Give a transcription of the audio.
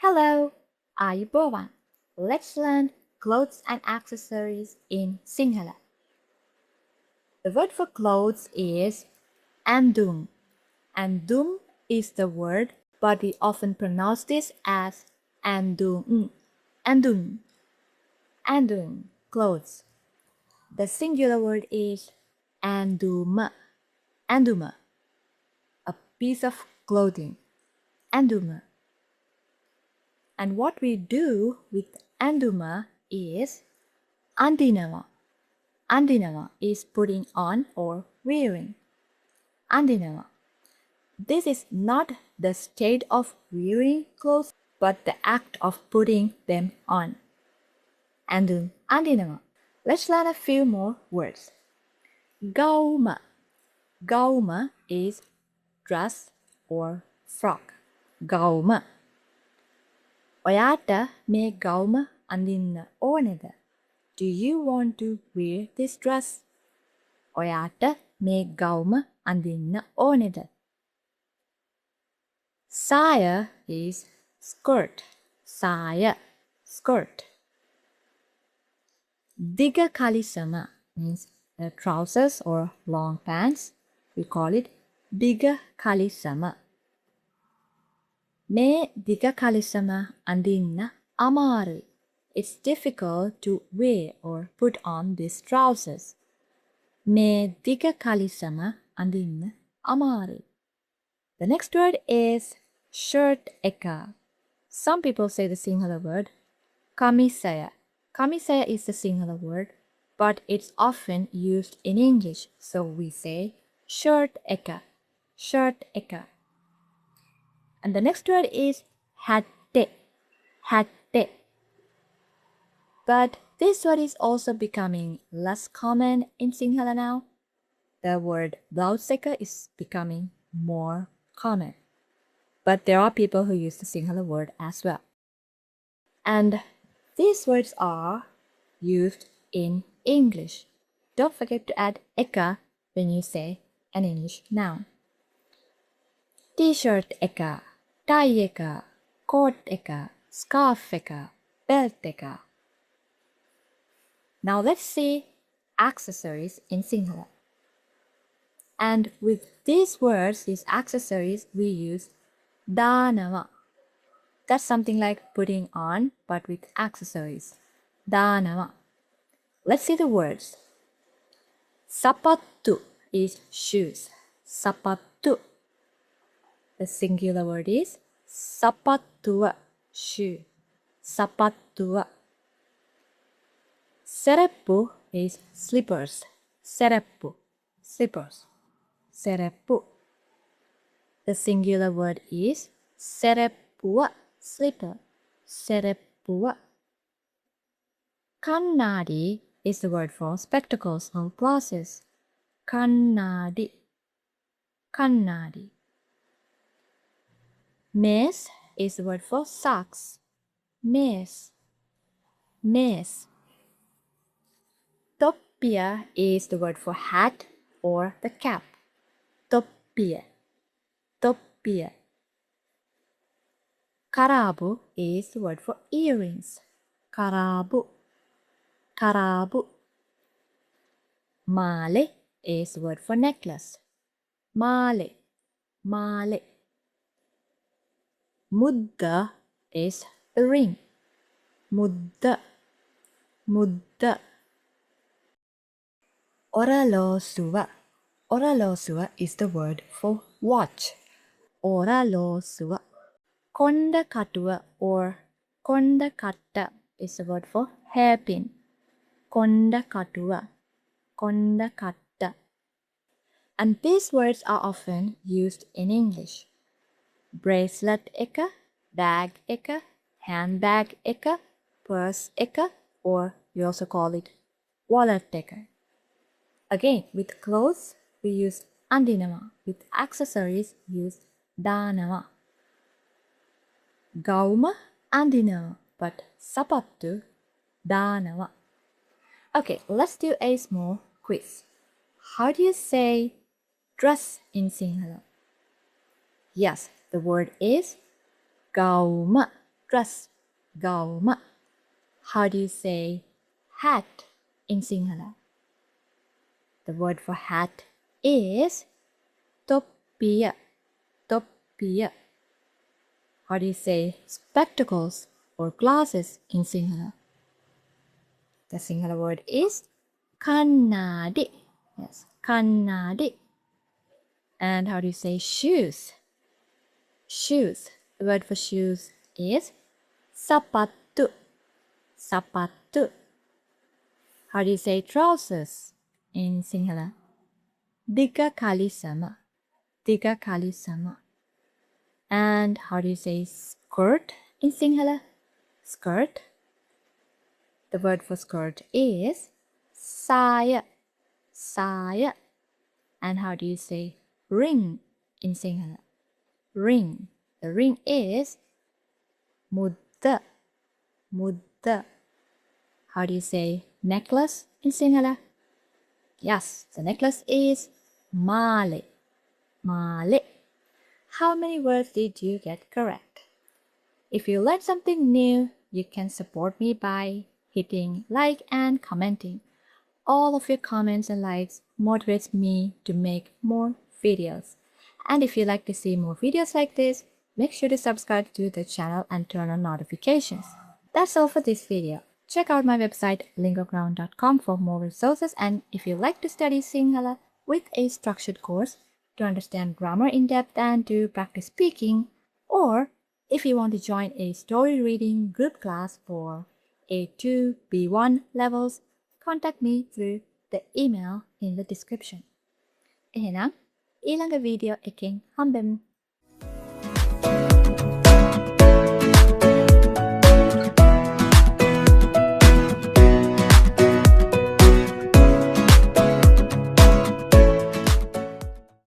Hello, Ayubowan. Let's learn clothes and accessories in Sinhala. The word for clothes is andum. Andum is the word, but we often pronounce this as andum. Andum. Andum, clothes. The singular word is anduma. Anduma, a piece of clothing. Anduma. And what we do with anduma is andinama. Andinama is putting on or wearing. Andinama. This is not the state of wearing clothes, but the act of putting them on. Andinama. Let's learn a few more words. Gauma. Gauma is dress or frock. Gauma. ඔයාට මේ ගවුම අඳින්න ඕනෙද? Do you want to wear this dress? ඔයාට මේ ගවුම අඳින්න ඕනෙද? Saya is skirt. Saya, skirt. Diga kalisama means the trousers or long pants. We call it diga kalisama. Me diga kalisama andinna amaru. It's difficult to wear or put on these trousers. Me diga kalisama andinna amaru. The next word is shirt eka. Some people say the Sinhala word kamisaya. Kamisaya is the Sinhala word, but it's often used in English, so we say shirt eka. Shirt eka. And the next word is hatte. Hatte. But this word is also becoming less common in Sinhala now. The word blouseka is becoming more common. But there are people who use the Sinhala word as well. And these words are used in English. Don't forget to add eka when you say an English noun. T-shirt eka, tie eka, coat eka, scarf eka, belt eka. Now let's see accessories in Sinhala. And with these words, these accessories, we use danama. That's something like putting on, but with accessories. Danama. Let's see the words. Sapattu is shoes. Sapattu. The singular word is sapattua, shoe. Sapattua. Sereppu is slippers. Sereppu, slippers. Sereppu. The singular word is sereppua, slipper. Sereppua. Kannadi is the word for spectacles or glasses. Kannadi. Kannadi. Mes is the word for socks. Mes. Mes. Toppia is the word for hat or the cap. Toppia. Toppia. Karabu is the word for earrings. Karabu. Karabu. Male is the word for necklace. Male. Male. Mudda is the ring. Mudda. Mudda. Oralosuwa. Oralosuwa is the word for watch. Oralosuwa. Konda katua or konda katta is the word for hairpin. Konda katua. Konda katta. And these words are often used in English. Bracelet eka, bag eka, handbag eka, purse eka, or we also call it wallet eka. Again, with clothes, we use andinama. With accessories, use danama. Gauma, andinama, but sapattu, danama. Okay, let's do a small quiz. How do you say dress in Sinhala? Yes, the word is gauma, dress, gauma. How do you say hat in Sinhala? The word for hat is toppiya, toppiya. How do you say spectacles or glasses in Sinhala? The Sinhala word is kannadi. Yes, kannadi. And how do you say shoes? Shoes. The word for shoes is sapattu. Sapattu. How do you say trousers in Sinhala? Diga kalisama. Diga kalisama. And how do you say skirt in Sinhala? Skirt. The word for skirt is saya. Saya. And how do you say ring in Sinhala? Ring. The ring is mudda. Mudda. How do you say necklace in Sinhala? Yes, the necklace is male. Male. How many words did you get correct? If you learned something new, you can support me by hitting like and commenting. All of your comments and likes motivates me to make more videos. And if you like to see more videos like this, make sure to subscribe to the channel and turn on notifications. That's all for this video. Check out my website lingocrown.com for more resources, and if you like to study Sinhala with a structured course to understand grammar in depth and to practice speaking, or if you want to join a story reading group class for A2, B1 levels, contact me through the email in the description. එහෙනම් ඊළඟ video එකෙන් හම්බෙමු.